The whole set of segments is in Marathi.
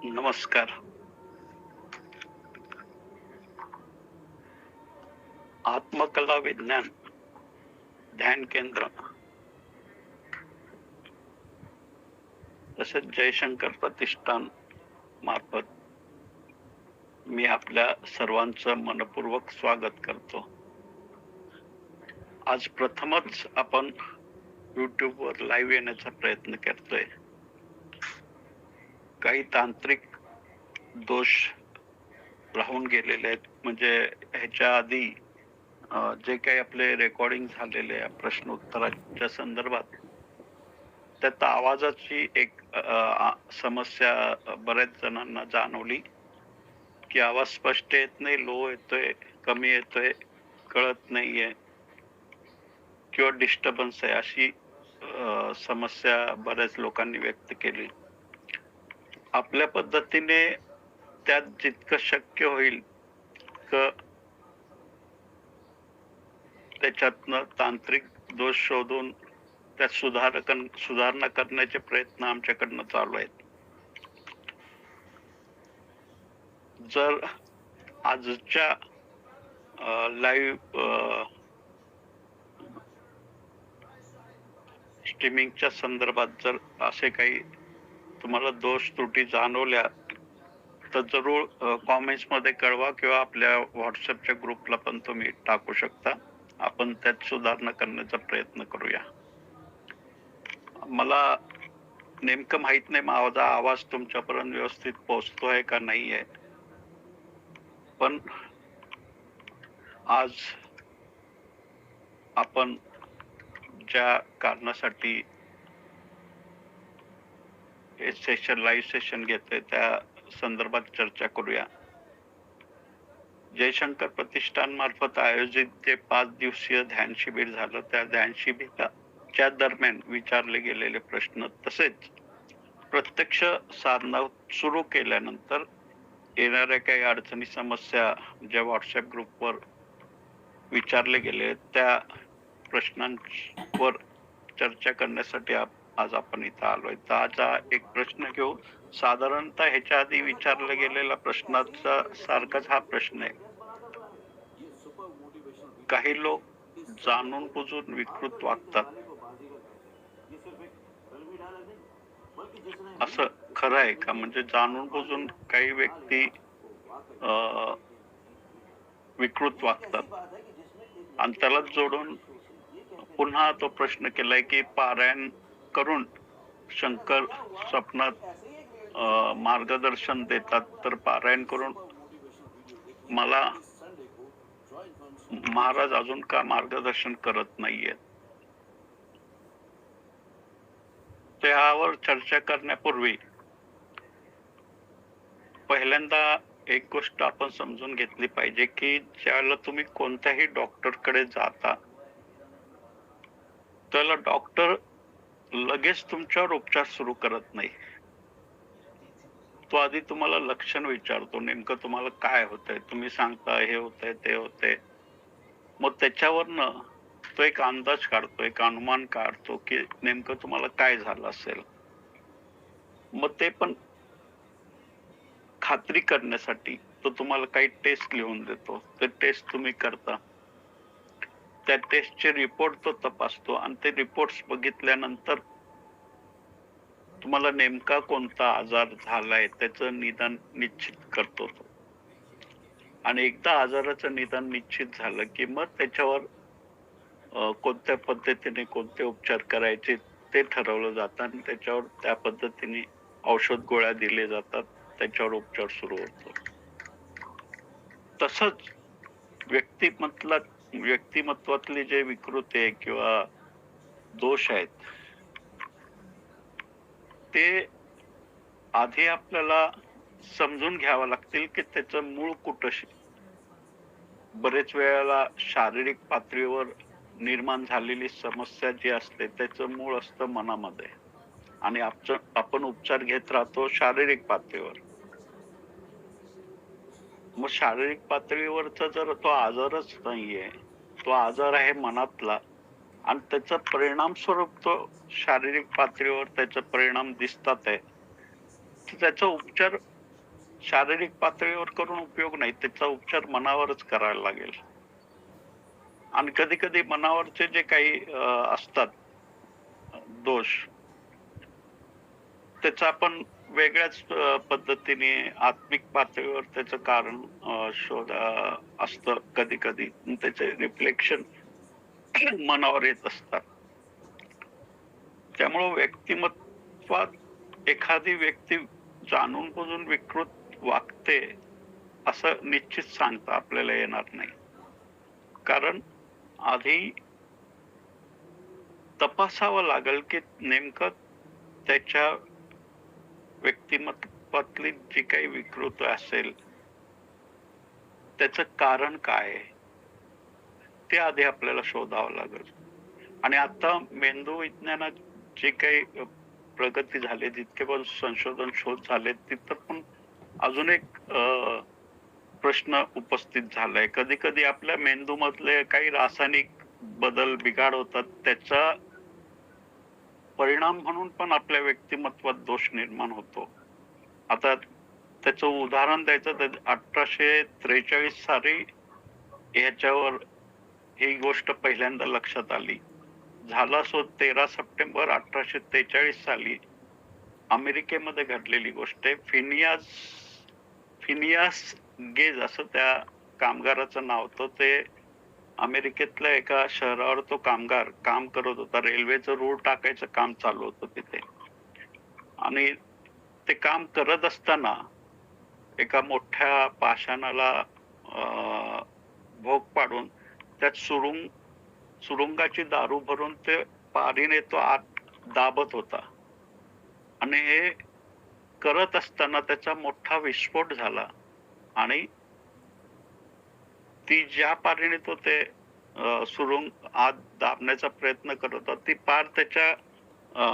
नमस्कार. आत्मकला विज्ञान ध्यान केंद्र तसेच जयशंकर प्रतिष्ठान मार्फत मी आपल्या सर्वांचं मनपूर्वक स्वागत करतो. आज प्रथमच आपण YouTubeवर लाईव्ह येण्याचा प्रयत्न करतोय. काही तांत्रिक दोष राहून गेलेले आहेत. म्हणजे ह्याच्या आधी जे काही आपले रेकॉर्डिंग झालेले प्रश्नोत्तराच्या संदर्भात त्यात आवाजाची एक समस्या बऱ्याच जणांना जाणवली, की आवाज स्पष्ट येत नाही, लो येतोय, कमी येतोय, कळत नाहीये किंवा डिस्टर्बन्स आहे अशी समस्या बऱ्याच लोकांनी व्यक्त केली. आपल्या पद्धतीने त्यात जितकं शक्य होईल तितकं त्याच्यातनं तांत्रिक दोष शोधून त्यात सुधारणा करण्याचे प्रयत्न आमच्याकडनं चालू आहेत. जर आजच्या लाईव्ह स्ट्रीमिंगच्या संदर्भात जर असे काही तुम्हाला दोष त्रुटी जाणवल्या तर जरूर कॉमेंट्समध्ये कळवा किंवा आपल्या व्हॉट्सअपच्या ग्रुपला पण तुम्ही टाकू शकता. आपण त्यात सुधारणा करण्याचा प्रयत्न करूया. मला नेमकं माहित नाही माझा आवाज तुमच्यापर्यंत व्यवस्थित पोहोचतोय का नाहीये, पण आज आपण ज्या कारणासाठी हे लाईव्ह सेशन घेतोय त्या संदर्भात चर्चा करूया. जयशंकर प्रतिष्ठान मार्फत आयोजित जे 5 दिवसीय ध्यान शिबिर झालं त्या ध्यान शिबिराच्या दरम्यान विचारले गेलेले प्रश्न तसेच प्रत्यक्ष साधना सुरू केल्यानंतर येणाऱ्या काही अडचणी समस्या ज्या व्हॉट्सअप ग्रुपवर विचारले गेले त्या प्रश्नांवर चर्चा करण्यासाठी आज आपण इथं आलोय. तर आज एक प्रश्न घेऊ. साधारणतः ह्याच्या आधी विचारला गेलेला प्रश्नाचा सारखाच हा प्रश्न आहे. काही लोक जाणून बुजून विकृत वागतात, असं खरं आहे का? म्हणजे जाणून बुजून काही व्यक्ती विकृत वागतात आणि त्याला जोडून पुन्हा तो प्रश्न केलाय की पारायण करून शंकर स्वप्नात मार्गदर्शन देतात, तर पारायण करून मला महाराज अजून का मार्गदर्शन करत नाहीये? त्यावर चर्चा करण्यापूर्वी पहिल्यांदा एक गोष्ट आपण समजून घेतली पाहिजे की ज्याला तुम्ही कोणत्याही डॉक्टरकडे जाता त्याला डॉक्टर लगेच तुमच्यावर उपचार सुरू करत नाही. तो आधी तुम्हाला लक्षण विचारतो, नेमकं तुम्हाला काय होतंय. तुम्ही सांगता हे होतंय ते होतंय, मग त्याच्यावरनं तो एक अंदाज काढतो, एक अनुमान काढतो की नेमकं तुम्हाला काय झालं असेल. मग ते पण खात्री करण्यासाठी तो तुम्हाला काही टेस्ट लिहून देतो. ते टेस्ट तुम्ही करता, त्या टेस्टचे रिपोर्ट तो तपासतो आणि ते रिपोर्ट्स बघितल्यानंतर तुम्हाला नेमका कोणता आजार झालाय त्याचं निदान निश्चित करतो तो. आणि एकदा आजाराचं निदान निश्चित झालं की मग त्याच्यावर कोणत्या पद्धतीने कोणते उपचार करायचे ते ठरवलं जातं आणि त्याच्यावर त्या पद्धतीने औषध गोळ्या दिले जातात, त्याच्यावर उपचार सुरू होतो. तसंच व्यक्तिमत्वातले जे विकृती आहे किंवा दोष आहेत ते आधी आपल्याला समजून घ्यावं लागतील की त्याचं मूळ कुठं. बरेच वेळेला शारीरिक पातळीवर निर्माण झालेली समस्या जी असते त्याचं मूळ असतं मनामध्ये आणि आपण उपचार घेत राहतो शारीरिक पातळीवर. मग शारीरिक पातळीवरचा जर तो आजारच नाहीये, तो आजार आहे मनातला आणि त्याचा परिणाम स्वरूप तो शारीरिक पातळीवर त्याचा परिणाम दिसतात आहे, तर त्याचा उपचार शारीरिक पातळीवर करून उपयोग नाही. त्याचा उपचार मनावरच करायला लागेल. आणि कधी-कधी मनावरचे जे काही असतात दोष, त्याचं आपण वेगळ्याच पद्धतीने आत्मिक पातळीवर त्याचं कारण असतं कधी-कधी. त्याचे रिफ्लेक्शन मनावर येत असतात. त्यामुळं व्यक्तिमत्वात एखादी व्यक्ती जाणून-बुजून विकृत वागते, असं निश्चित सांगता आपल्याला येणार नाही. कारण आधी तपासावं लागेल, की नेमकं त्याच्या व्यक्तिमत्वातली जी काही विकृती असेल, त्याचं कारण काय आहे? ते आधी आपल्याला शोधावं लागेल. आणि आता मेंदू विज्ञानात जे काही प्रगती झाली, जितके पण संशोधन शोध झाले, तिथं पण अजून एक प्रश्न उपस्थित झालाय. कधी-कधी आपल्या मेंदूमधले काही रासायनिक बदल, बिघाड होतात. त्याचा परिणाम म्हणून पण आपल्या व्यक्तिमत्वात दोष निर्माण होतो. आता त्याचं उदाहरण द्यायचं तर 1843 साली ह्याच्यावर ही गोष्ट पहिल्यांदा लक्षात आली. झाला सो 13 सप्टेंबर 1843 साली अमेरिकेमध्ये घडलेली गोष्ट आहे. फिनियास गेज असं त्या कामगाराचं नाव होतं. ते अमेरिकेतल्या एका शहरावर तो कामगार काम करत होता. रेल्वेचं रूळ टाकायचं काम चालू होतं तिथे. आणि ते काम करत असताना एका मोठ्या पाषाणाला भोग पाडून त्यात सुरुंगाची दारू भरून ते पारीने तो आत दाबत होता. आणि हे करत असताना त्याचा मोठा विस्फोट झाला आणि ती ज्या पारीने तो ते सुरुंग आत दाबण्याचा प्रयत्न करत होता, ती पार त्याच्या अ,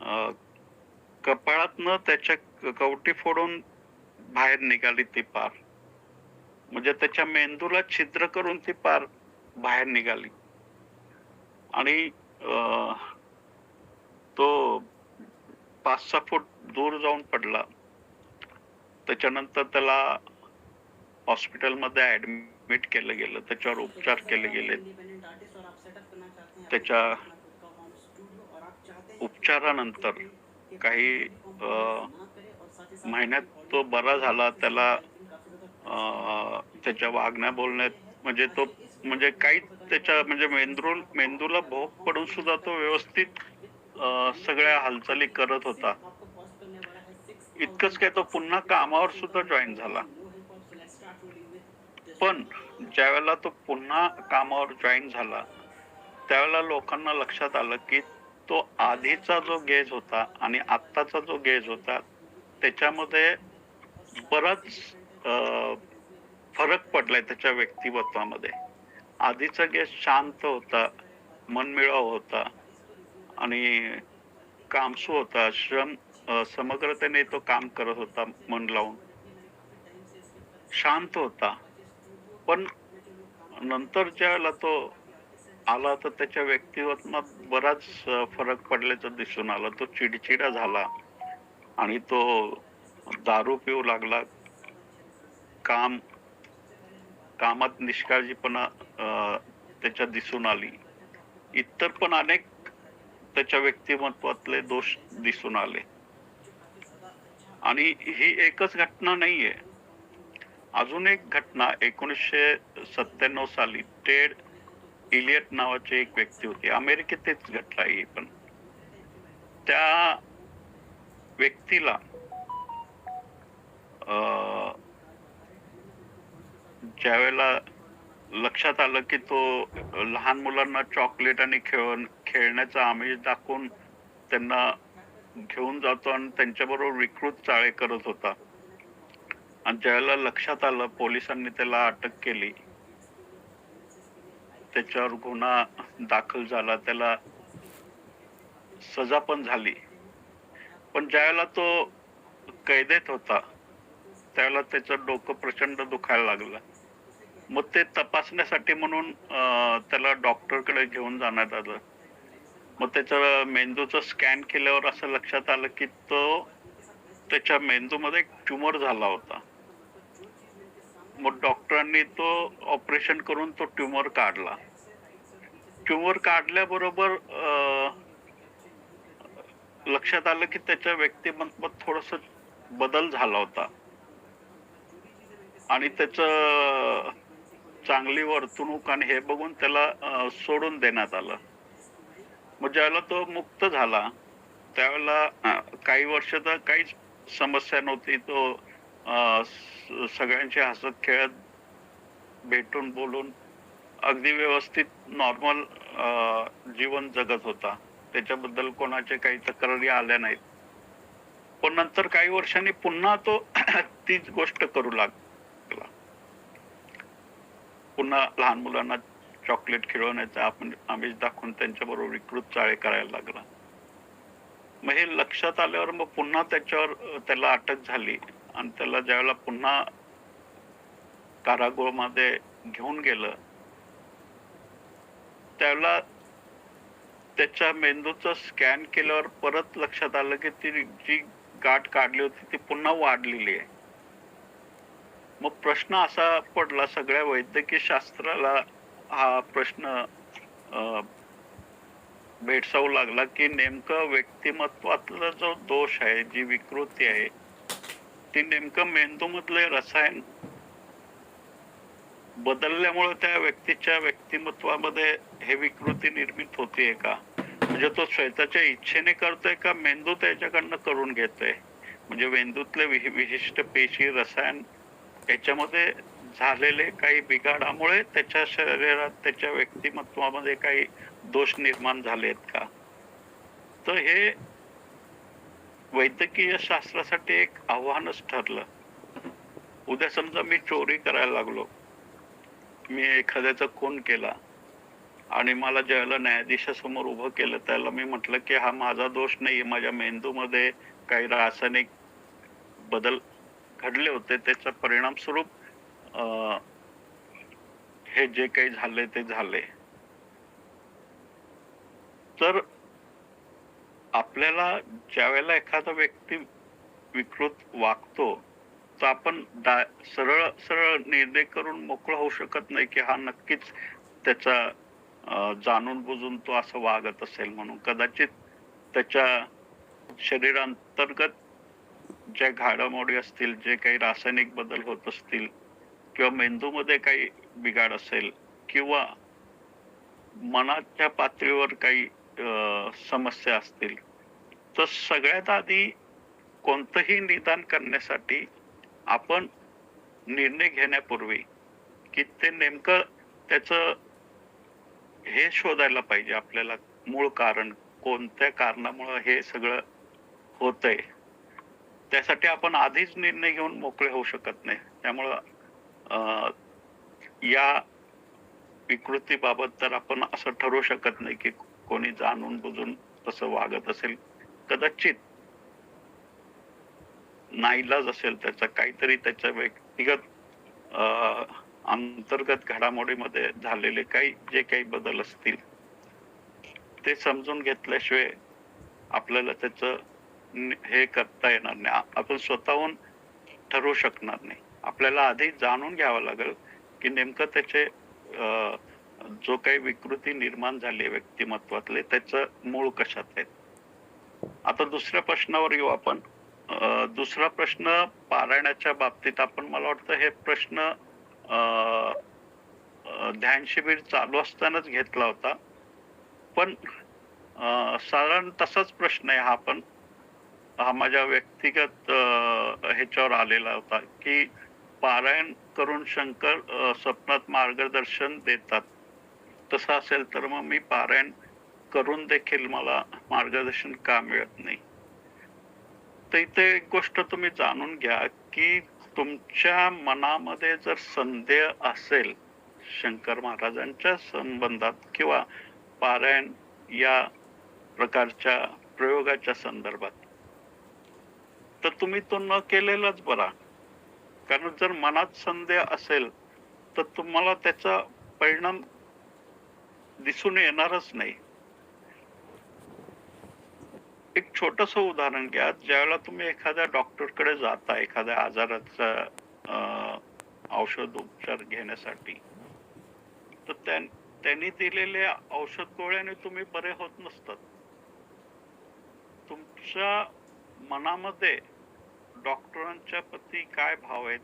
अ, कपाळातनं त्याच्या कवटी फोडून बाहेर निघाली ती पार. म्हणजे त्याच्या मेंदूला छिद्र करून ती पार बाहेर निघाली. आणि तो 5-6 फूट दूर जाऊन पडला. त्याच्यानंतर त्याला हॉस्पिटलमध्ये ॲडमिट केलं गेलं. त्याच्यावर उपचार केले गेले. त्याच्या उपचारानंतर काही महिन्यात तो बरा झाला. त्याला त्याच्या वागण्या बोलण्यात म्हणजे तो म्हणजे काहीच त्याच्या म्हणजे मेंदूला भोग पडून सुद्धा तो व्यवस्थित सगळ्या हालचाली करत होता. इतकंच काय तो पुन्हा कामावर सुद्धा जॉइन झाला. पण ज्यावेळेला तो पुन्हा कामावर जॉइन झाला, त्यावेळेला लोकांना लक्षात आलं, की तो आधीचा जो गेज होता आणि आत्ताचा जो गेज होता, त्याच्यामध्ये बराच अ, फरक पडलाय त्याच्या व्यक्तिमत्वामध्ये. आधीचा गेज शांत होता, मनमिळाऊ होता आणि कामसू होता. समग्रतेने तो काम करत होता मन लावून. शांत होता. पण नंतर ज्यावेळेला तो आला, तर त्याच्या व्यक्तिमत्वात बराच फरक पडल्याचं दिसून आलं. तो चिडचिडा झाला आणि तो दारू पिऊ लागला. काम कामात निष्काळजीपणा त्याच्यात दिसून आली. इतर पण अनेक त्याच्या व्यक्तिमत्वातले दोष दिसून आले. आणि ही एकच घटना नाहीये. अजून एक घटना 1997 साली टेड इलियट नावाची एक व्यक्ती होती. अमेरिकेतच घटना ही पण. त्या व्यक्तीला अ, ज्यावेळेला लक्षात आलं, की तो लहान मुलांना चॉकलेट आणि खेळण्याचं आमिष दाखवून त्यांना घेऊन जातो आणि त्यांच्याबरोबर विकृत चाळे करत होता. आणि ज्यावेळेला लक्षात आलं, पोलिसांनी त्याला अटक केली. त्याच्यावर गुन्हा दाखल झाला. त्याला सजा पण झाली. पण ज्यावेळेला तो कैदेत होता, त्यावेळेला त्याचं डोकं प्रचंड दुखायला लागलं. मग ते तपासण्यासाठी म्हणून त्याला डॉक्टरकडे घेऊन जाण्यात आलं. मग त्याचं मेंदूचं स्कॅन केल्यावर असं लक्षात आलं, की तो त्याच्या मेंदूमध्ये एक ट्यूमर झाला होता. मग डॉक्टरांनी तो ऑपरेशन करून तो ट्यूमर काढला. ट्यूमर काढल्याबरोबर लक्षात आलं की त्याच्या व्यक्तिमत्वात थोडंसं बदल झाला होता आणि त्याचं चांगली वर्तणूक आणि हे बघून त्याला सोडून देण्यात आलं. मग ज्यावेळेला तो मुक्त झाला, त्यावेळेला काही वर्ष तर काहीच समस्या नव्हती. तो सगळ्यांशी हसत-खेळत, भेटून बोलून अगदी व्यवस्थित नॉर्मल जीवन जगत होता. त्याच्याबद्दल कोणाच्या काही तक्रारी आल्या नाहीत. पण नंतर काही वर्षांनी पुन्हा तो तीच गोष्ट करू लागला. पुन्हा लहान मुलांना चॉकलेट खिळवण्याचा आपण आमिष दाखवून त्यांच्याबरोबर विकृत चाळे करायला लागला. मग हे लक्षात आल्यावर मग पुन्हा त्याच्यावर त्याला अटक झाली आणि त्याला ज्यावेळेला पुन्हा कारागृहामध्ये घेऊन गेलं, त्यावेळेला त्याच्या मेंदूचं स्कॅन केल्यावर परत लक्षात आलं की ती जी गाठ काढली होती ती पुन्हा वाढलेली आहे. मग प्रश्न असा पडला सगळ्या वैद्यकीय शास्त्राला हा प्रश्न अ, भेडसावू लागला की नेमकं व्यक्तिमत्वातला जो दोष आहे, जी विकृती आहे, ती नेमकं मेंदूमधले रसायन बदलल्यामुळे त्या व्यक्तीच्या व्यक्तिमत्वामध्ये हे विकृती निर्मित होतीये का? म्हणजे तो स्वतःच्या इच्छेने करतोय का मेंदू त्याच्याकडनं करून घेतोय? म्हणजे मेंदूतले विशिष्ट पेशी, रसायन याच्यामध्ये झालेले काही बिघाडामुळे त्याच्या शरीरात, त्याच्या व्यक्तिमत्वामध्ये काही दोष निर्माण झालेत का? तर हे वैद्यकीय शास्त्रासाठी एक आव्हानच ठरलं. उद्या समजा मी चोरी करायला लागलो, मी एखाद्याचा खून केला आणि मला ज्यावेळेला न्यायाधीशासमोर उभं केलं, त्याला मी म्हटलं, की हा माझा दोष नाहीये. माझ्या मेंदूमध्ये काही रासायनिक बदल घडले होते. त्याचा परिणाम स्वरूप हे जे काही झालंय ते झालंय. तर आपल्याला ज्यावेळेला एखादा व्यक्ती विकृत वागतो, तर आपण सरळ सरळ निर्णय करून मोकळं होऊ शकत नाही, की हा नक्कीच त्याचा जाणून बुजून तो असं वागत असेल म्हणून. कदाचित त्याच्या शरीरांतर्गत ज्या घडामोडी असतील, जे काही रासायनिक बदल होत असतील किंवा मेंदूमध्ये काही बिघाड असेल किंवा मनाच्या पातळीवर काही समस्या असतील, तर सगळ्यात आधी कोणतंही निदान करण्यासाठी आपण निर्णय घेण्यापूर्वी, की ते नेमकं त्याचं हे शोधायला पाहिजे आपल्याला मूळ कारण. कोणत्या कारणामुळं हे सगळं होतंय. त्यासाठी आपण आधीच निर्णय घेऊन मोकळे होऊ शकत नाही. त्यामुळं अ, या विकृतीबाबत तर आपण असं ठरवू शकत नाही, की कोणी जाणून-बुजून तसं वागत असेल. कदाचित नाईलाज असेल त्याचा, काहीतरी त्याच्या व्यक्तिगत अ, अंतर्गत घडामोडीमध्ये झालेले जे काही बदल असतील, ते समजून घेतल्याशिवाय आपल्याला त्याचं हे करता येणार नाही. आपण स्वतःहून ठरवू शकणार नाही. आपल्याला आधी जाणून घ्यावं लागेल, की नेमकं त्याचे जो काही विकृती निर्माण झाली आहे व्यक्तिमत्वातले, त्याचं मूळ कशात आहे. आता दुसऱ्या प्रश्नावर येऊ आपण. दुसरा प्रश्न पारायणाच्या बाबतीत आपण मला वाटतं हे प्रश्न अ, ध्यान शिबिर चालू असतानाच घेतला होता. पण साधारण तसाच प्रश्न आहे हा पण. हा माझ्या व्यक्तिगत ह्याच्यावर आलेला होता, की पारायण करून शंकर स्वप्नात मार्गदर्शन देतात. तसं असेल तर मग मी पारायण करून देखील मला मार्गदर्शन का मिळत नाही? तर इथे एक गोष्ट तुम्ही जाणून घ्या, की तुमच्या मनामध्ये जर संदेह असेल शंकर महाराजांच्या संबंधात किंवा पारायण या प्रकारच्या प्रयोगाच्या संदर्भात, तर तुम्ही तो न केलेलाच बरा. कारण जर मनात संदेह असेल, तर तुम्हाला त्याचा परिणाम दिसून येणारच नाही. एक छोटंसं उदाहरण घ्या. ज्यावेळेला तुम्ही एखाद्या डॉक्टरकडे जाता एखाद्या आजाराचा औषध उपचार घेण्यासाठी, तर त्यांनी दिलेल्या औषध गोळ्याने तुम्ही बरे होत नसतात. तुमच्या मनामध्ये डॉक्टरांच्या प्रती काय भाव आहेत?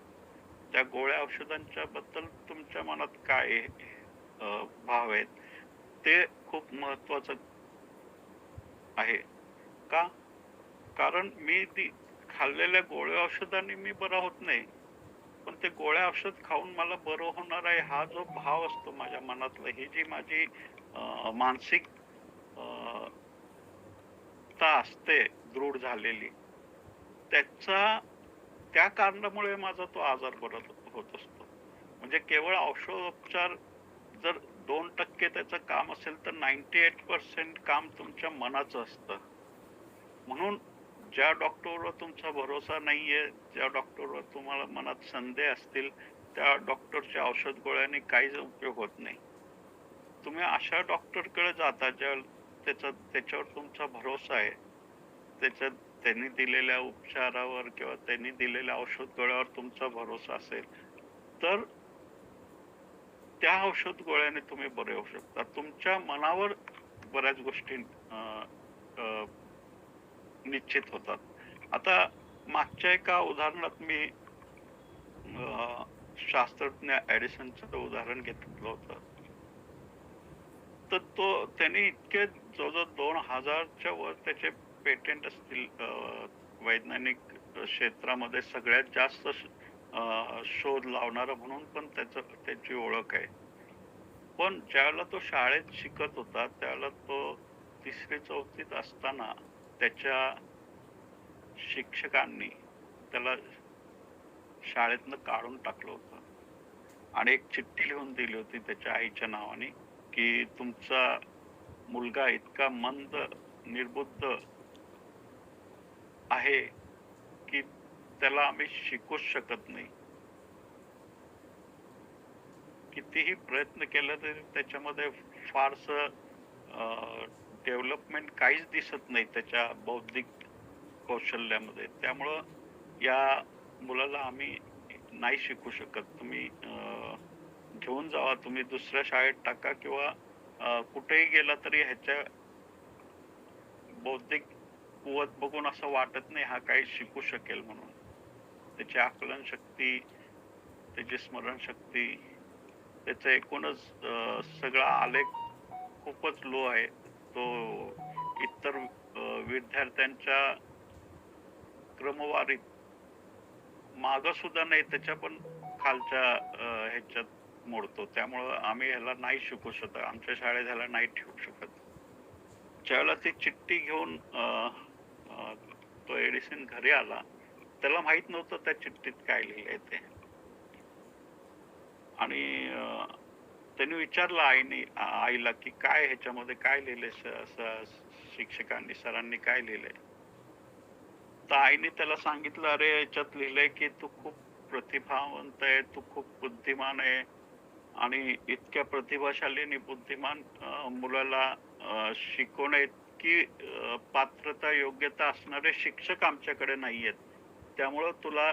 त्या गोळ्या औषधांच्या बद्दल तुमच्या मनात काय भाव आहेत? ते खूप महत्वाचं आहे. का? कारण मी ती खाल्लेल्या गोळ्या औषधांनी मी बरा होत नाही. पण ते गोळ्या औषध खाऊन मला बरं होणार आहे हा जो भाव असतो माझ्या मनातला, ही जी माझी मानसिक अ, ता असते दृढ झालेली, त्याचा त्या कारणामुळे माझा तो आजार बरा होत असतो. म्हणजे केवळ औषधोपचार जर 2% त्याचं काम असेल, तर 98% काम तुमच्या मनाचं असतं. म्हणून ज्या डॉक्टरवर तुमचा भरोसा नाहीये, ज्या डॉक्टरवर तुम्हाला मनात संदेह असतील, त्या डॉक्टरच्या औषध गोळ्यांनी काहीच उपयोग होत नाही. तुम्ही अशा डॉक्टरकडे जाता त्याच्यावर तुमचा भरोसा आहे. त्याच्यात त्यांनी दिलेल्या उपचारावर किंवा त्यांनी दिलेल्या औषध गोळ्यावर तुमचा भरोसा असेल, तर त्या औषध गोळ्याने तुम्ही बरे होऊ शकता. तुमच्या मनावर बऱ्याच गोष्टी अ, अ, निश्चित होतात. आता मागच्या एका उदाहरणात मी शास्त्रज्ञ एडिसनचं उदाहरण घेतलं होतं. तर त्याने इतके जवळ-जवळ 2000च्या वर त्याचे पेटंट असतील वैज्ञानिक क्षेत्रामध्ये सगळ्यात जास्त शोध लावणारा म्हणून पण त्याची ओळख आहे. पण ज्यावेळेला तो शाळेत शिकत होता, त्यावेळेला तो 3री-4थीत असताना त्याच्या शिक्षकांनी त्याला शाळेतनं काढून टाकलं होतं आणि एक चिठ्ठी लिहून दिली होती त्याच्या आईच्या नावाने, की तुमचा मुलगा इतका मंद, निर्बुद्ध आहे, की त्याला आम्ही शिकवूच शकत नाही. कितीही प्रयत्न केला तरी त्याच्यामध्ये फारसं डेव्हलपमेंट काहीच दिसत नाही त्याच्या बौद्धिक कौशल्यामध्ये. त्यामुळं या मुलाला आम्ही नाही शिकवू शकत. तुम्ही घेऊन जावा, तुम्ही दुसऱ्या शाळेत टाका किंवा कुठेही गेला तरी ह्याच्या बौद्धिक कुवत बघून असं वाटत नाही हा काही शिकू शकेल म्हणून. त्याची आकलन शक्ती, त्याची स्मरणशक्ती, त्याचा एकूणच सगळा आलेख खूपच लो आहे. तो इतर विद्यार्थ्यांच्या क्रमवारीत मागं सुद्धा नाही, त्याच्या पण खालच्या ह्याच्यात मोडतो. त्यामुळं आम्ही ह्याला नाही शिकवू शकत. आमच्या शाळेत ह्याला नाही ठेवू शकत. ज्यावेळेला ती चिठ्ठी घेऊन अ, अ, तो एडिसन घरी आला, त्याला माहित नव्हतं त्या चिठ्ठीत काय लिहिलंय ते. आणि त्यांनी विचारलं आईला, की "काय ह्याच्यामध्ये काय लिहिलंय शिक्षकांनी, सरांनी काय लिहिलंय?" तर आईने त्याला सांगितलं, "अरे, याच्यात लिहिलंय की तू खूप प्रतिभावंत आहे, तू खूप बुद्धिमान आहे आणि इतक्या प्रतिभाशाली आणि बुद्धिमान मुलाला शिकवण्याइतकी पात्रता, योग्यता असणारे शिक्षक आमच्याकडे नाहीयेत. त्यामुळं तुला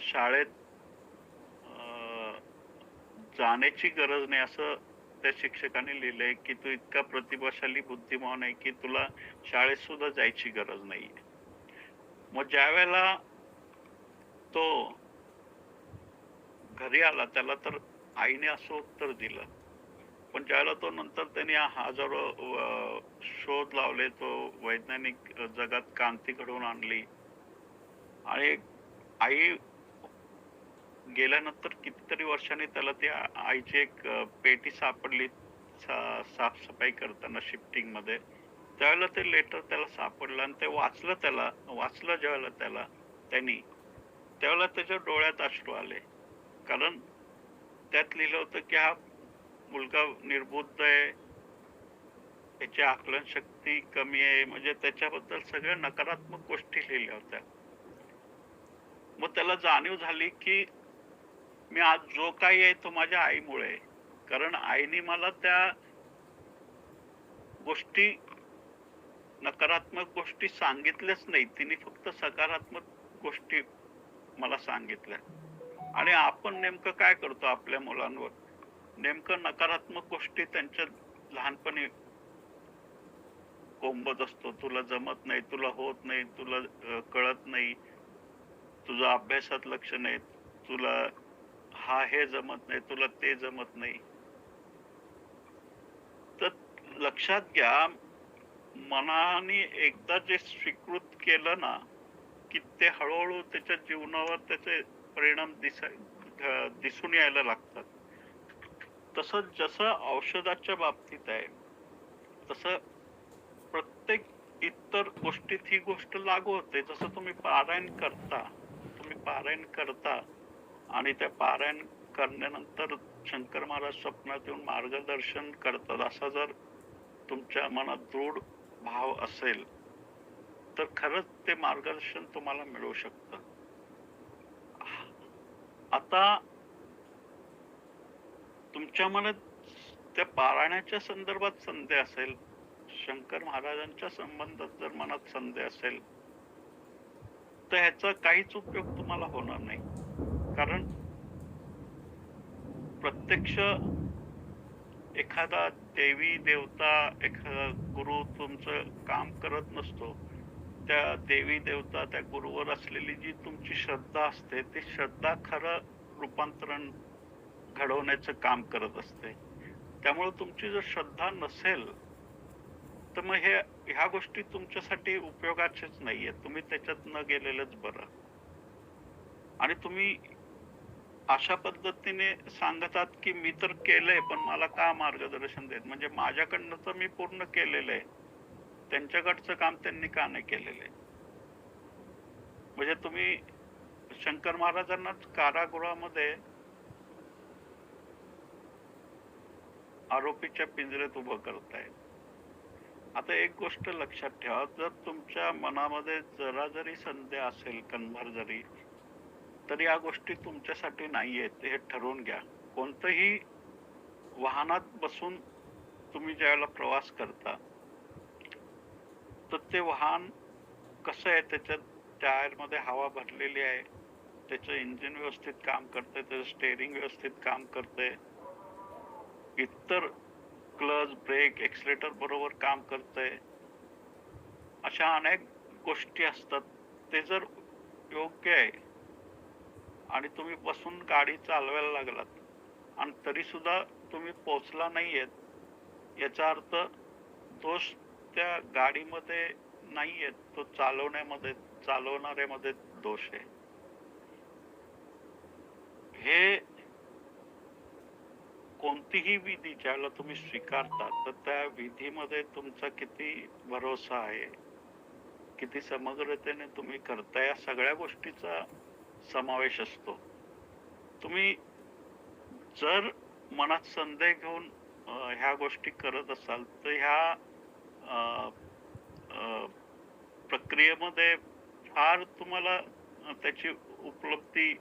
शाळेत अ, जाण्याची गरज नाही असं त्या शिक्षकाने लिहिलंय, की तू इतका प्रतिभाशाली, बुद्धिमान आहे, की तुला शाळेत सुद्धा जायची गरज नाहीये." मग ज्यावेळेला तो घरी आला त्याला तर आईने असं उत्तर दिलं. पण ज्यावेळेला तो नंतर त्याने हजारो शोध लावले, तो वैज्ञानिक जगात क्रांती घडवून आणली आणि आई गेल्यानंतर कितीतरी वर्षांनी त्याला त्या आईची एक पेटी सापडली साफ-सफाई करताना शिफ्टिंगमध्ये. त्यावेळेला ते लेटर त्याला सापडलं आणि ते वाचलं ज्यावेळेला त्यांनी, त्यावेळेला त्याच्या डोळ्यात अश्रू आले. कारण त्यात लिहिलं होतं, की हा मुलगा निर्बुद्ध आहे, त्याची आकलन शक्ती कमी आहे, म्हणजे त्याच्याबद्दल सगळ्या नकारात्मक गोष्टी लिहिल्या होत्या. मग त्याला जाणीव झाली, की मी आज जो काही आहे तो माझ्या आईमुळे आहे. कारण आईने मला त्या गोष्टी नकारात्मक गोष्टी सांगितल्याच नाही. तिने फक्त सकारात्मक गोष्टी मला सांगितल्या. आणि आपण नेमकं काय करतो आपल्या मुलांवर? नेमकं नकारात्मक गोष्टी त्यांच्या लहानपणी कोंबत असतो. तुला जमत नाही, तुला होत नाही, तुला कळत नाही, तुझं अभ्यासात लक्ष नाही, तुला हे जमत नाही, तुला ते जमत नाही. तर लक्षात घ्या, मनाने एकदा जे स्वीकृत केलं ना, की ते हळू त्याच्या जीवनावर त्याचे परिणाम दिसून यायला लागतात. तसंच जसं औषधाच्या बाबतीत आहे, तसं प्रत्येक इतर गोष्टीत ही गोष्ट लागू होते. जसं तुम्ही पारायण करता आणि त्या पारायण करण्यानंतर शंकर महाराज स्वप्नात येऊन मार्गदर्शन करतात. असा जर तुमच्या मनात दृढ भाव असेल, तर खरंच ते मार्गदर्शन तुम्हाला मिळू शकतं. आता तुमच्या मनात त्या पारायणाच्या संदर्भात संदेह असेल, शंकर महाराजांच्या संबंधात जर मनात संदेह असेल, तर ह्याचा काहीच उपयोग तुम्हाला होणार नाही. कारण प्रत्यक्ष एखादा देवी देवता, एखादा गुरु तुमचं काम करत नसतो. त्या देवी देवता, त्या गुरुवर असलेली जी तुमची श्रद्धा असते, ती श्रद्धा खरं रूपांतरण घडवण्याचं काम करत असते. त्यामुळे तुमची जर श्रद्धा नसेल, तर मग ह्या गोष्टी तुमच्यासाठी उपयोगाच्याच नाहीये. तुम्ही त्याच्यात न गेलेलंच बरं. आणि तुम्ही अशा पद्धतीने सांगतात, की मी तर केलंय, पण मला का मार्गदर्शन देत? म्हणजे माझ्याकडनं तर मी पूर्ण केलेलं आहे. त्यांच्याकडचं काम त्यांनी का नाही केलेलं आहे? म्हणजे तुम्ही शंकर महाराजांनाच कारागृहामध्ये आरोपीच्या पिंजऱ्यात उभं करताय. आता एक गोष्ट लक्षात ठेवा, जर तुमच्या मनामध्ये जरा जरी संदेह असेल, कणभर जरी, तर या गोष्टी तुमच्यासाठी नाहीयेत हे ठरवून घ्या. कोणतंही वाहनात बसून तुम्ही ज्यावेळेला प्रवास करता, तर ते वाहन कसं आहे, त्याच्यात टायरमध्ये हवा भरलेली आहे, त्याचं इंजिन व्यवस्थित काम करतंय, त्याचं स्टेअरिंग व्यवस्थित काम करतंय, इतर क्लच, ब्रेक, एक्सेलेरेटर बरोबर काम करतंय. अशा अनेक गोष्टी असतात. ते जर योग्य आहे आणि तुम्ही बसून गाडी चालवायला लागलात आणि तरी सुद्धा तुम्ही पोहोचला नाहीयेत, याचा अर्थ दोष त्या गाडीमध्ये नाहीये, तो चालवणाऱ्यामध्ये दोष आहे. हे कोणतीही विधी ज्यावेळेला तुम्ही स्वीकारता, तर त्या विधीमध्ये तुमचा किती भरोसा आहे, किती समग्रतेने तुम्ही करताय, या सगळ्या गोष्टीचा समावेश असतो. तुम्ही जर मनात संदेह घेऊन ह्या गोष्टी करत असाल, तर ह्या अ, अ, प्रक्रियेमध्ये फार तुम्हाला त्याची उपलब्धी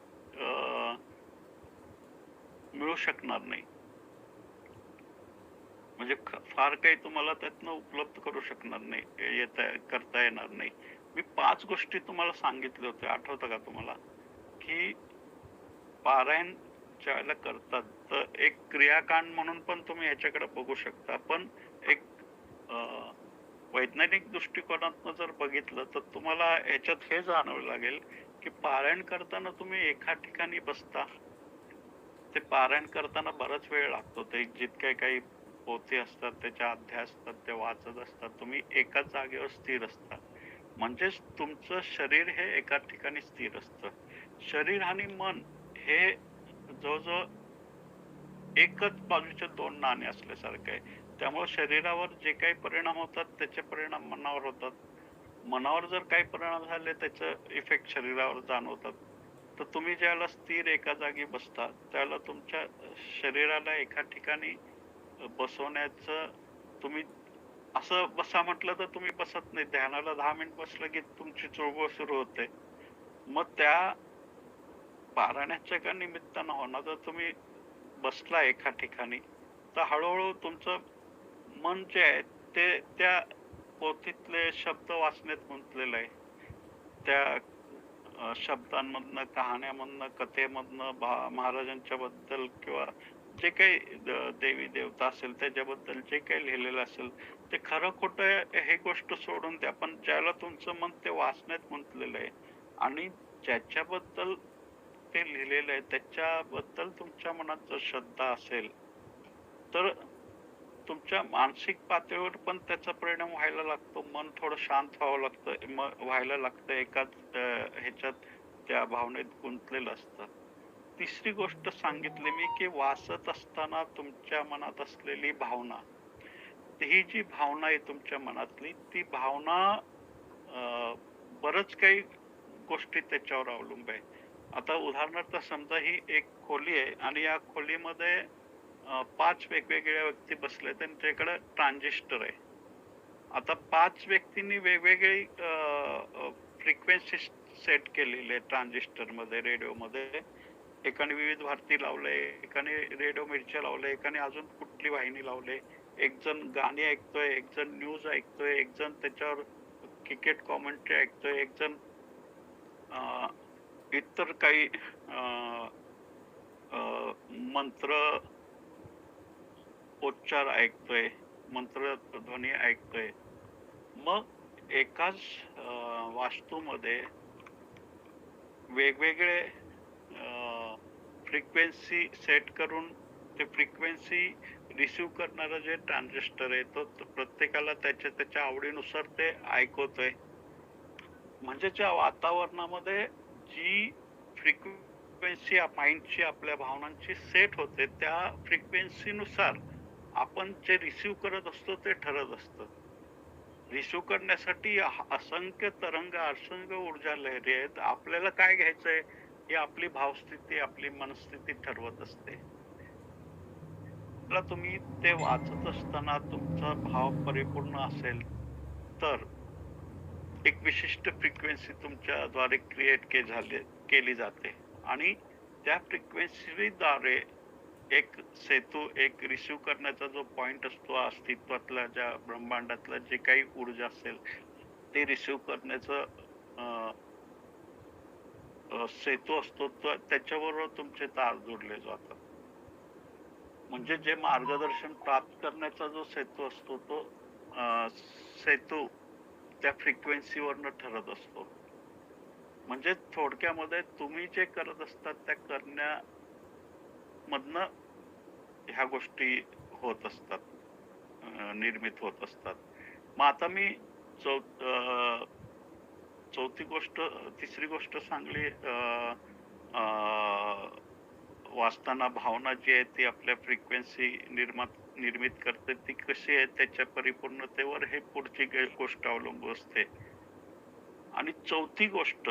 मिळू शकणार नाही. म्हणजे फार काही तुम्हाला त्यातनं उपलब्ध करू शकणार नाही, करता येणार नाही. मी 5 गोष्टी तुम्हाला सांगितल्या होत्या, आठवतं का तुम्हाला? की पारायण ज्यावेळेला करतात, तर एक क्रियाकांड म्हणून पण तुम्ही ह्याच्याकडे बघू शकता. पण एक अ, वैज्ञानिक दृष्टिकोनातनं जर बघितलं, तर तुम्हाला ह्याच्यात हे जाणवावं लागेल, की पारायण करताना तुम्ही एका ठिकाणी बसता. ते पारायण करताना बराच वेळ लागतो. ते जितके काही पोथी असतात, त्याच्या अध्याय असतात, ते वाचत असतात. तुम्ही एकाच जागेवर स्थिर असता. म्हणजेच तुमचं शरीर हे एका ठिकाणी स्थिर असतं. शरीर आणि मन हे जवळ-जवळ एकच बाजूचे 2 नाणे असल्यासारखं आहे. त्यामुळे शरीरावर जे काही परिणाम होतात, त्याचे परिणाम मनावर होतात. मनावर जर काही परिणाम झाले, त्याचं इफेक्ट शरीरावर जाणवतात. तर तुम्ही ज्यावेळेला स्थिर एका जागी बसता, त्यावेळेला तुमच्या शरीराला एका ठिकाणी बसवण्याचं तुम्ही असं बसा म्हटलं तर तुम्ही बसत नाही. ध्यानाला 10 मिनिट बसलं की तुमची चळवळ सुरू होते. मग त्या पारायणाच्या का निमित्तानं होणार, जर तुम्ही बसला एका ठिकाणी, तर हळू तुमचं मन जे आहे ते त्या पोथीतले शब्द वाचण्यात गुंतलेलं आहे. त्या शब्दांमधनं, कहाण्यांमधनं, कथेमधनं महाराजांच्या बद्दल किंवा जे काही देवी देवता असेल त्याच्याबद्दल जे काही लिहिलेलं असेल, ते खरं खोटं हे गोष्ट सोडून द्या. पण ज्याला तुमचं मन ते वाचण्यात गुंतलेलं आहे आणि ज्याच्याबद्दल ते लिहिलेलं आहे, त्याच्याबद्दल तुमच्या मनात जर श्रद्धा असेल, तर तुमच्या मानसिक पातळीवर पण त्याचा परिणाम व्हायला लागतो. मन थोडं शांत व्हावं लागतं. व्हायला लागतं एकाच ह्याच्यात त्या भावनेत गुंतलेलं असतं. तिसरी गोष्ट सांगितली मी, की वाचत असताना तुमच्या मनात असलेली भावना, ही जी भावना आहे तुमच्या मनातली, ती भावना अ, बरंच काही गोष्टी त्याच्यावर अवलंबून आहे. आता उदाहरणार्थ समजा ही एक खोली आहे आणि या खोलीमध्ये 5 वेगवेगळ्या व्यक्ती बसलेत आणि त्याच्याकडे ट्रान्झिस्टर आहे. आता 5 व्यक्तींनी वेगवेगळी फ्रिक्वेन्सी सेट केलेली आहे ट्रान्झिस्टरमध्ये, रेडिओमध्ये. एकाने विविध भारती लावलंय, एकाने रेडिओ मिर्च्या लावलंय, एकाने अजून कुठली वाहिनी लावली. एक जण गाणी ऐकतोय, एक जण न्यूज ऐकतोय, एक जण त्याच्यावर क्रिकेट कॉमेंट्री ऐकतोय, एक जण अ, इतर काही अ, अ, मंत्र उच्चार ऐकतोय, मंत्रध्वनी ऐकतोय. मग एकाच वास्तूमध्ये वेगवेगळे फ्रिक्वेन्सी सेट करून ते फ्रिक्वेन्सी रिसीव्ह करणारं जे ट्रान्झिस्टर आहे, तो प्रत्येकाला त्याच्या त्याच्या आवडीनुसार ते ऐकवतोय. म्हणजे ज्या वातावरणामध्ये जी फ्रिक्वेन्सी माइंडची आपल्या भावनांची सेट होते, त्या फ्रिक्वेन्सीनुसार आपण जे रिसीव्ह करत असतो ते ठरत असतं. रिसीव्ह करण्यासाठी असंख्य तरंग, असंख्य ऊर्जा लहरी आहेत. आपल्याला काय घ्यायचंय, ही आपली भावस्थिती, आपली मनस्थिती ठरवत असते. तुम्ही ते वाचत असताना तुमचा भाव परिपूर्ण असेल, तर एक विशिष्ट फ्रिक्वेन्सी तुमच्याद्वारे क्रिएट केली जाते आणि त्या फ्रिक्वेन्सीद्वारे एक सेतू, एक रिसीव्ह करण्याचा जो पॉइंट असतो अस्तित्वातला, ज्या ब्रह्मांडातला जे काही ऊर्जा असेल, ते रिसीव्ह करण्याचं अ, सेतू असतो, तर त्याच्याबरोबर तुमचे तार जोडले जातात. म्हणजे जे मार्गदर्शन प्राप्त करण्याचा जो सेतू असतो, तो सेतू त्या फ्रिक्वेन्सीवरनं ठरत असतो. म्हणजे थोडक्यामध्ये तुम्ही जे करत असतात त्या करण्यामधनं ह्या गोष्टी होत असतात, निर्मित होत असतात. मग आता मी चौ अ, चौथी गोष्ट तिसरी गोष्ट सांगली अ, वाचताना भावना जी आहे ती आपल्या फ्रिक्वेन्सी निर्मित करते, ती कशी आहे त्याच्या परिपूर्णतेवर हे पुढची गोष्ट अवलंबून असते. आणि चौथी गोष्ट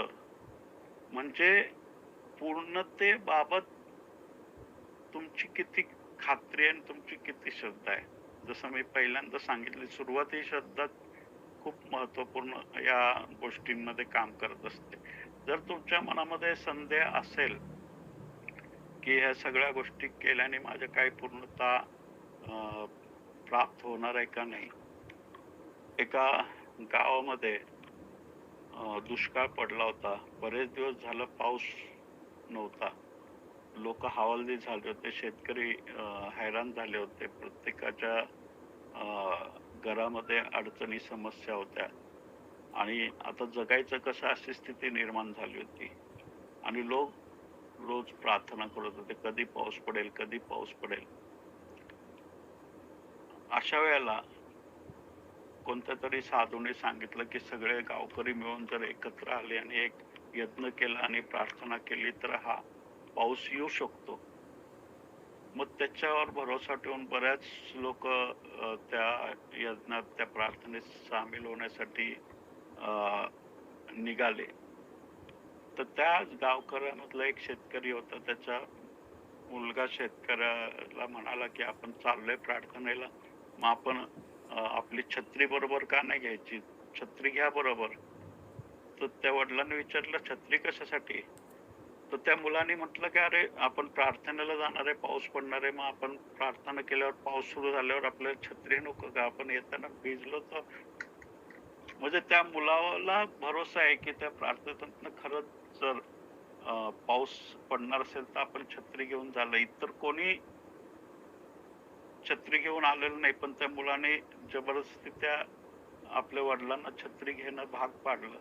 म्हणजे पूर्णतेबाबत तुमची किती खात्री आहे आणि तुमची किती श्रद्धा आहे. जसं मी पहिल्यांदा सांगितलं, सुरुवात ही श्रद्धा खूप महत्त्वपूर्ण या गोष्टींमध्ये काम करत असते. जर तुमच्या मनामध्ये संदेह असेल, की ह्या सगळ्या गोष्टी केल्याने माझ्या काही पूर्णता अ, प्राप्त होणार आहे का नाही? एका गावामध्ये दुष्काळ पडला होता. बरेच दिवस झालं पाऊस नव्हता. लोकं हवालदिल झाले होते. शेतकरी हैराण झाले होते. प्रत्येकाच्या घरामध्ये अडचणी, समस्या होत्या आणि आता जगायचं कसं अशी स्थिती निर्माण झाली होती. आणि लोक रोज प्रार्थना करत होते, कधी पाऊस पडेल, कधी पाऊस पडेल. अशा वेळेला कोणत्यातरी साधूने सांगितलं, की सगळे गावकरी मिळून जर एकत्र आले आणि एक यत्न केला आणि प्रार्थना केली, तर हा पाऊस येऊ शकतो. मग त्याच्यावर भरोसा ठेवून बऱ्याच लोकं त्या यज्ञात, त्या प्रार्थनेत सामील होण्यासाठी अ, निघाले. तर त्या गावकऱ्यामधला एक शेतकरी होता. त्याचा मुलगा शेतकऱ्याला म्हणाला, की "आपण चाललोय प्रार्थनेला, मग आपण आपली छत्री बरोबर का नाही घ्यायची? छत्री घ्या बरोबर." तर त्या वडिलांनी विचारलं, "छत्री कशासाठी?" तर त्या मुलाने म्हटलं, की "अरे, आपण प्रार्थनेला जाणार आहे, पाऊस पडणार आहे, मग आपण प्रार्थना केल्यावर पाऊस सुरू झाल्यावर आपल्याला छत्री नको का? आपण येताना भिजलो तर म्हणजे त्या मुलाला भरोसा आहे की त्या प्रार्थनेतून खरंच जर पाऊस पडणार असेल तर आपण छत्री घेऊन झालं. इतर कोणी छत्री घेऊन आलेलं नाही, पण त्या मुलाने जबरदस्ती त्या आपल्या वडिलांना छत्री घेणं भाग पाडलं.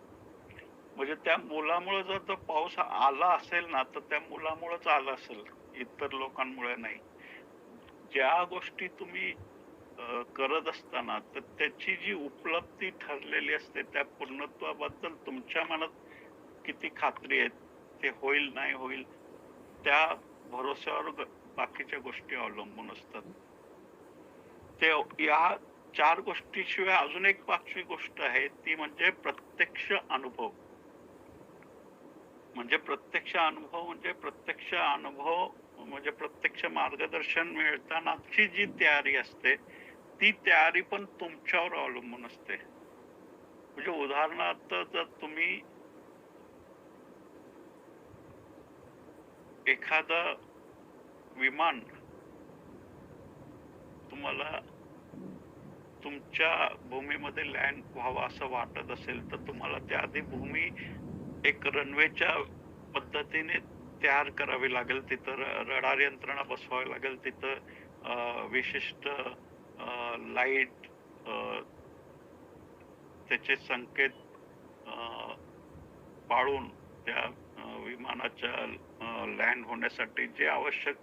म्हणजे त्या मुलामुळे जर तो पाऊस आला असेल ना, तर त्या मुलामुळेच आला असेल, इतर लोकांमुळे नाही. ज्या गोष्टी तुम्ही करत असताना तर त्याची जी उपलब्धी ठरलेली असते, त्या पूर्णत्वाबद्दल तुमच्या मनात किती खात्री आहे, ते होईल, नाही होईल, त्या भरोश्यावर बाकीच्या गोष्टी अवलंबून असतात. ते या 4 गोष्टीशिवाय अजून एक 5वी गोष्ट आहे, ती म्हणजे प्रत्यक्ष अनुभव. प्रत्यक्ष अनुभव म्हणजे प्रत्यक्ष मार्गदर्शन मिळतानाची जी तयारी असते, ती तयारी पण तुमच्यावर अवलंबून असते. म्हणजे उदाहरणार्थ जर तुम्ही एखादं विमान तुम्हाला तुमच्या भूमीमध्ये लँड व्हावं असं वाटत असेल, तर तुम्हाला त्याआधी भूमी एक रनवेच्या पद्धतीने तयार करावी लागेल. तिथं रडार यंत्रणा बसवावी लागेल. तिथं विशिष्ट लाईट त्याचे संकेत अ, पाळून त्या विमानाच्या लँड होण्यासाठी जे आवश्यक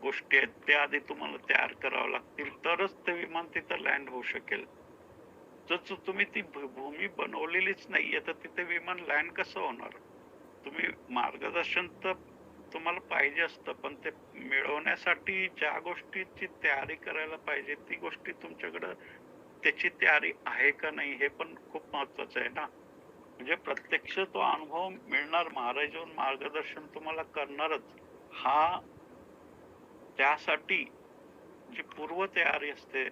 गोष्टी आहेत, त्या आधी तुम्हाला तयार कराव्या लागतील, तरच ते विमान तिथं लँड होऊ शकेल. जर तुम्ही ती भूमी बनवलेलीच नाहीये, तर तिथे विमान लँड कसं होणार? तुम्ही मार्गदर्शन तर तुम्हाला पाहिजे असतं, पण ते मिळवण्यासाठी ज्या गोष्टीची तयारी करायला पाहिजे, ती गोष्टी तुमच्याकडं त्याची तयारी आहे का नाही, हे पण खूप महत्वाचं आहे ना. म्हणजे प्रत्यक्ष तो अनुभव मिळणार, महाराज येऊन मार्गदर्शन तुम्हाला करणारच. हा त्यासाठी जी पूर्वतयारी असते,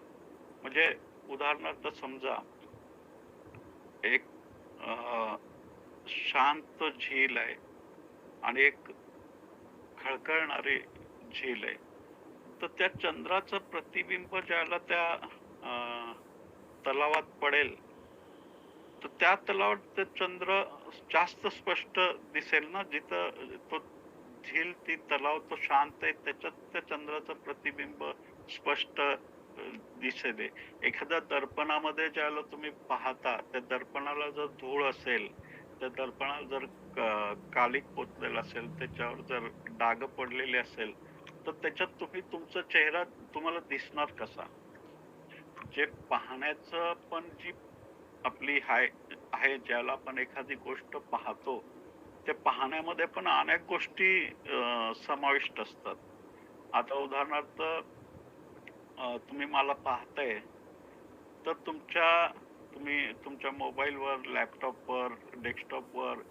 म्हणजे उदाहरणार्थ समजा एक अ, शांत झील आहे आणि एक खळखळणारी झील आहे. तर त्या चंद्राचं प्रतिबिंब ज्यावेळेला त्या तलावात पडेल, तर त्या तलावात ते चंद्र जास्त स्पष्ट दिसेल ना, जिथं तो झील ती तलाव तो शांत आहे, त्याच्यात त्या चंद्राचं प्रतिबिंब स्पष्ट दिसेल. एखाद्या दर्पणामध्ये ज्यावेळेला तुम्ही पाहता, त्या दर्पणाला जर धूळ असेल, त्या दर्पणाला जर कालिक पोचलेलं असेल, त्याच्यावर जर डाग पडलेली असेल, तर त्याच्यात तुम्ही तुमचा चेहरा तुम्हाला दिसणार कसा? जे पाहण्याचं पण जी आपली आहे, ज्याला आपण एखादी गोष्ट पाहतो, ते पाहण्यामध्ये पण अनेक गोष्टी समाविष्ट असतात. आता उदाहरणार्थ तुम्ही मला पाहताय, तर तुम्ही तुमच्या मोबाईलवर, लॅपटॉपवर, डेस्कटॉपवर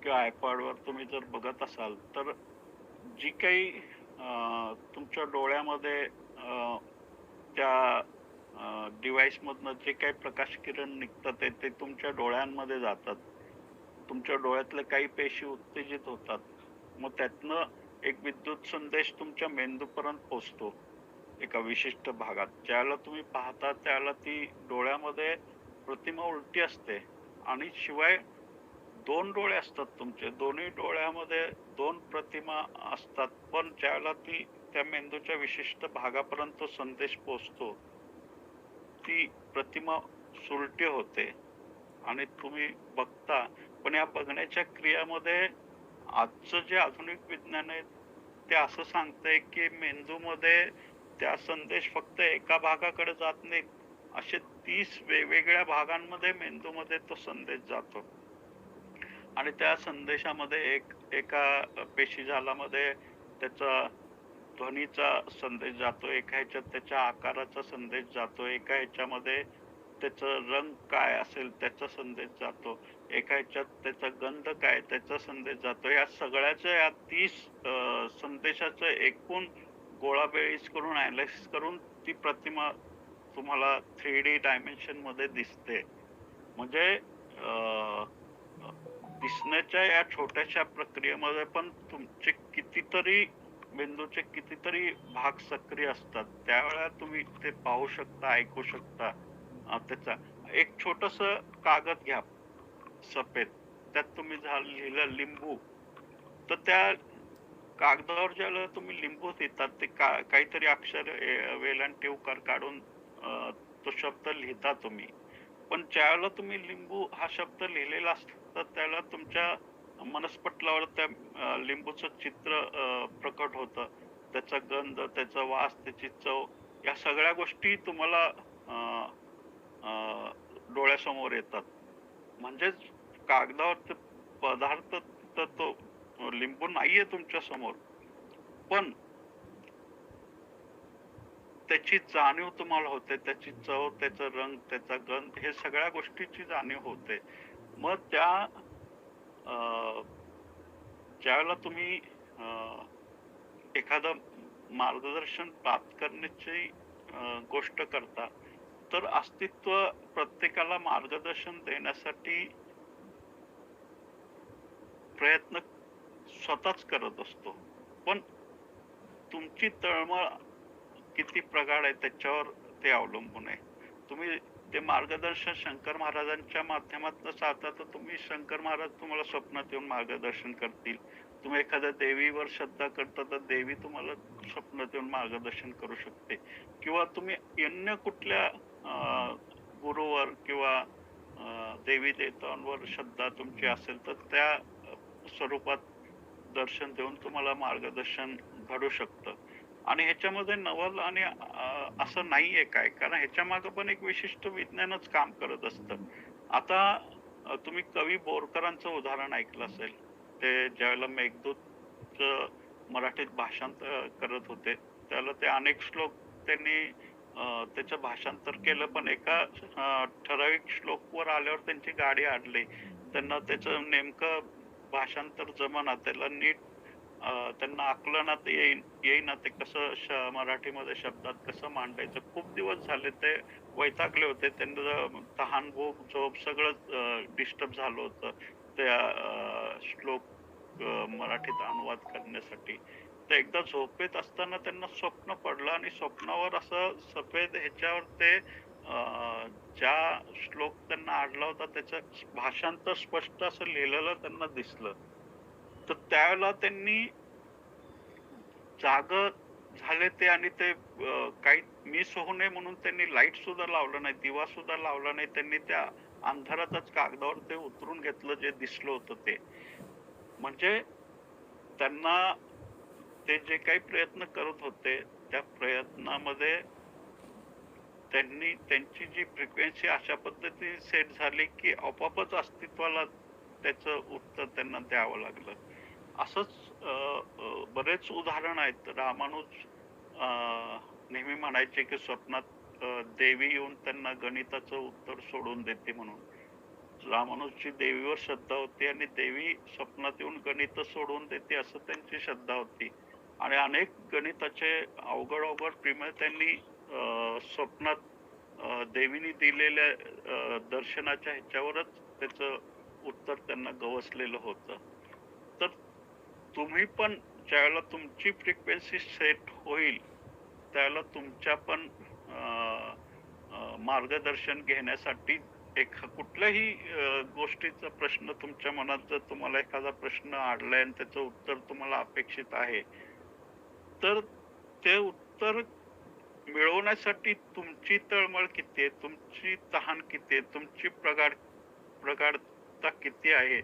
किंवा iPadवर तुम्ही जर बघत असाल, तर जी काही तुमच्या डोळ्यामध्ये त्या डिव्हाइसमधनं जे काही प्रकाश किरण निघतात ते तुमच्या डोळ्यांमध्ये जातात. तुमच्या डोळ्यातल्या काही पेशी उत्तेजित होतात. मग त्यातनं एक विद्युत संदेश तुमच्या मेंदूपर्यंत पोहोचतो, एका विशिष्ट भागात. ज्यावेळेला तुम्ही पाहता त्यावेळेला ती डोळ्यामध्ये प्रतिमा उलटी असते आणि शिवाय 2 डोळे असतात तुमचे. दोन्ही डोळ्यामध्ये 2 प्रतिमा असतात. पण ज्यावेळेला ती त्या मेंदूच्या विशिष्ट भागापर्यंत तो संदेश पोहोचतो, ती प्रतिमा सुरटी होते आणि तुम्ही बघता. पण या बघण्याच्या क्रियामध्ये आजचं जे आधुनिक विज्ञान आहे, ते असं सांगतंय, की मेंदूमध्ये त्या संदेश फक्त एका भागाकडे जात नाहीत. असे 30 वेगवेगळ्या भागांमध्ये मेंदूमध्ये तो संदेश जातो. आणि त्या संदेशामध्ये एका पेशीजालामध्ये त्याचा ध्वनीचा संदेश जातो, एका ह्याच्यात त्याच्या आकाराचा संदेश जातो, एका ह्याच्यामध्ये त्याचं रंग काय असेल त्याचा संदेश जातो, एका ह्याच्यात त्याचा गंध काय त्याचा संदेश जातो. या सगळ्याच्या या 30 संदेशाचं एकूण गोळाबेरीज करून अॅनालिसिस करून ती प्रतिमा तुम्हाला 3D डायमेन्शनमध्ये दिसते. म्हणजे अ, अ, दिसण्याच्या या छोट्याशा प्रक्रियेमध्ये पण तुमचे कितीतरी मेंदूचे कितीतरी भाग सक्रिय असतात. त्यावेळेला तुम्ही ते पाहू शकता, ऐकू शकता. त्याचा एक छोटस कागद घ्या सफेद, त्यात तुम्ही लिहिलं लिंबू, तर त्या कागदावर ज्यावेळेला तुम्ही लिंबू लिहितात ते काहीतरी अक्षर वेलांटी उकार काढून तो शब्द लिहिता तुम्ही. पण ज्यावेळेला तुम्ही लिंबू हा शब्द लिहिलेला असतो त्यावेळेला तुमच्या मनस्पटलावर त्या लिंबूचं चित्र प्रकट होतं. त्याचा गंध, त्याचा वास, त्याची चव या सगळ्या गोष्टी तुम्हाला अ, अ, डोळ्यासमोर येतात. म्हणजेच कागदावर ते पदार्थ तर तो लिंबू नाहीये तुमच्या समोर. पण त्याची जाणीव तुम्हाला होते. त्याची चव, त्याचा रंग, त्याचा गंध हे सगळ्या गोष्टीची जाणीव होते. मग त्या अ, ज्यावेळेला तुम्ही अ, एखादं मार्गदर्शन प्राप्त करण्याची गोष्ट करता, तर अस्तित्व प्रत्येकाला मार्गदर्शन देण्यासाठी प्रयत्न स्वतःच करत असतो. पण तुमची तळमळ किती प्रगाढ आहे त्याच्यावर ते अवलंबून आहे. तुम्ही ते मार्गदर्शन शंकर महाराजांच्या माध्यमातून साधता तर तुम्ही शंकर महाराज तुम्हाला स्वप्नात येऊन मार्गदर्शन करतील. तुम्ही एखाद्या देवीवर श्रद्धा करता तर देवी तुम्हाला स्वप्नात येऊन मार्गदर्शन करू शकते किंवा तुम्ही अन्य कुठल्या गुरूवर किंवा देवी देवतांवर श्रद्धा तुमची असेल तर त्या स्वरूपात दर्शन देऊन तुम्हाला मार्गदर्शन घडू शकतं. आणि ह्याच्यामध्ये नवल आणि असं नाहीये काय, कारण ह्याच्यामागे पण एक विशिष्ट विज्ञानच काम करत असतं. आता तुम्ही कवी बोरकरांचं उदाहरण ऐकलं असेल. ते ज्यावेळेला मेघदूतचं मराठीत भाषांतर करत होते, त्यावेळेला ते अनेक श्लोक त्यांनी त्याचं भाषांतर केलं, पण एका ठराविक श्लोकवर आल्यावर त्यांची गाडी अडली. त्यांना त्याचं नेमकं भाषांतर जमेना. त्याला नीट त्यांना आकलनात येईना ते कसं मराठीमध्ये शब्दात कसं मांडायचं. खूप दिवस झाले ते वैतागले होते. त्यांचं तहान, भूक, झोप सगळंच डिस्टर्ब झालं होतं. त्या श्लोक मराठीत अनुवाद करण्यासाठी. तर एकदा झोपेत असताना त्यांना स्वप्न पडलं आणि स्वप्नावर असं सफेद ह्याच्यावर ते ज्या श्लोक त्यांना अडला होता त्याचं भाषांतर स्पष्ट असं लिहिलेलं त्यांना दिसलं. तर त्यावेळेला त्यांनी जागं झाले ते आणि ते काही मिस होऊ नये म्हणून त्यांनी लाईट सुद्धा लावलं नाही, दिवा सुद्धा लावला नाही. त्यांनी त्या अंधारातच कागदावर ते उतरून घेतलं जे दिसलं होतं ते. म्हणजे त्यांना ते जे काही प्रयत्न करत होते, त्या प्रयत्नामध्ये त्यांनी त्यांची जी फ्रिक्वेन्सी अशा पद्धतीने सेट झाली, की आपोआपच अस्तित्वाला त्याचं उत्तर त्यांना द्यावं लागलं. असंच बरेच उदाहरण आहेत. रामानुज अ, नेहमी म्हणायचे, की स्वप्नात देवी येऊन त्यांना गणिताचं उत्तर सोडवून देते म्हणून. रामानुजची देवीवर श्रद्धा होती आणि देवी स्वप्नात येऊन गणितं सोडवून देते असं त्यांची श्रद्धा होती. आणि अनेक गणिताचे अवघड-अवघड प्रमेय त्यांनी स्वप्नात देवीने दिलेल्या दर्शनाच्या ह्याच्यावरच त्याचं उत्तर त्यांना गवसलेलं होतं. तर तुम्ही पण ज्यावेळेला तुमची फ्रिक्वेन्सी सेट होईल, त्यावेळेला तुमच्या पण अ, अ, मार्गदर्शन घेण्यासाठी कुठल्याही गोष्टीचा प्रश्न तुमच्या मनात जर तुम्हाला एखादा प्रश्न अडलाय आणि त्याचं उत्तर तुम्हाला अपेक्षित आहे, तर ते उत्तर मिळवण्यासाठी तुमची तळमळ किती आहे, तुमची तहान किती आहे, तुमची प्रगाढता किती आहे,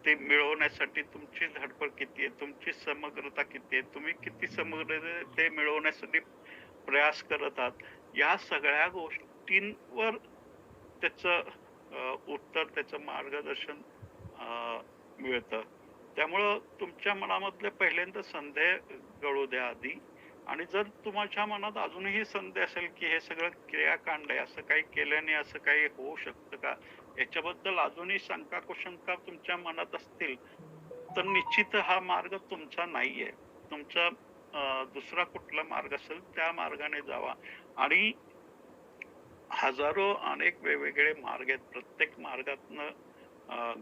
ते मिळवण्यासाठी तुमची धडपड किती आहे, तुमची समग्रता किती आहे, तुम्ही किती समग्र ते मिळवण्यासाठी प्रयास करत आहात. या सगळ्या गोष्टींवर त्याचं उत्तर, त्याचं मार्गदर्शन अ, मिळतं. त्यामुळं तुमच्या मनामधले पहिल्यांदा संदेह गळू द्या आधी आणि जर तुमच्या मनात अजूनही संदेह असेल, की हे सगळं क्रियाकांड आहे, असं काही केल्याने असं काही होऊ शकतं का? याच्याबद्दल अजूनही शंका कुशंका तुमच्या मनात असतील, तर निश्चित हा मार्ग तुमचा नाहीये. तुमचा दुसरा कुठला मार्ग असेल त्या मार्गाने जावा आणि हजारो अनेक वेगवेगळे मार्ग आहेत. प्रत्येक मार्गातनं अ,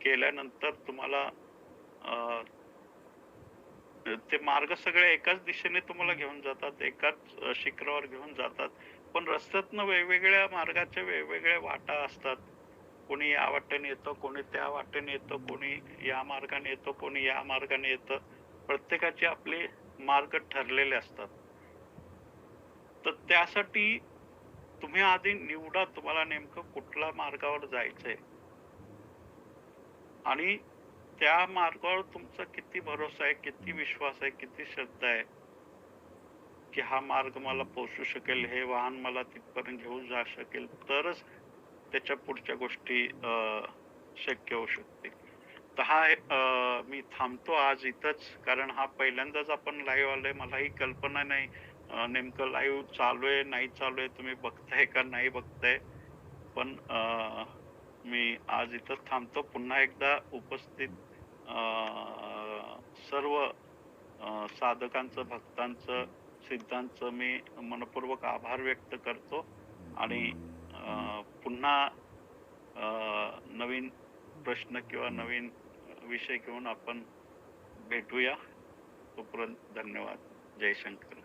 गेल्यानंतर तुम्हाला अ, ते मार्ग सगळे एकाच दिशेने तुम्हाला घेऊन जातात, एकाच शिखरावर घेऊन जातात. पण रस्त्यातनं वेगवेगळ्या मार्गाच्या वेगवेगळ्या वाटा असतात. कोणी या वाटेने येतं, कोणी त्या वाटेने येतं, कोणी या मार्गाने येतं, कोणी या मार्गाने येतं. प्रत्येकाचे आपले मार्ग ठरलेले असतात. तर त्यासाठी तुम्ही आधी निवडा तुम्हाला नेमकं कुठल्या मार्गावर जायचंय आणि त्या मार्गावर तुमचा किती भरोसा आहे, किती विश्वास आहे, किती श्रद्धा आहे, की हा मार्ग मला पोहोचू शकेल, हे वाहन मला तिथपर्यंत घेऊन जाऊ शकेल, तरच त्याच्या पुढच्या गोष्टी शक्य होऊ शकतील. तर मी थांबतो आज इथंच कारण हा पहिल्यांदाच आपण लाईव्ह आलोय. मलाही कल्पना नाही नेमकं लाईव्ह चालू आहे, नाही चालू आहे, तुम्ही बघताय का नाही बघताय. पण मी आज इथंच थांबतो. पुन्हा एकदा उपस्थित अ, सर्व साधकांचं, भक्तांचं, सिद्धांचं मी मनःपूर्वक आभार व्यक्त करतो आणि पुन्हा नवीन प्रश्न किंवा नवीन विषय घेऊन आपण भेटूया. तोपर्यंत धन्यवाद. जय शंकर.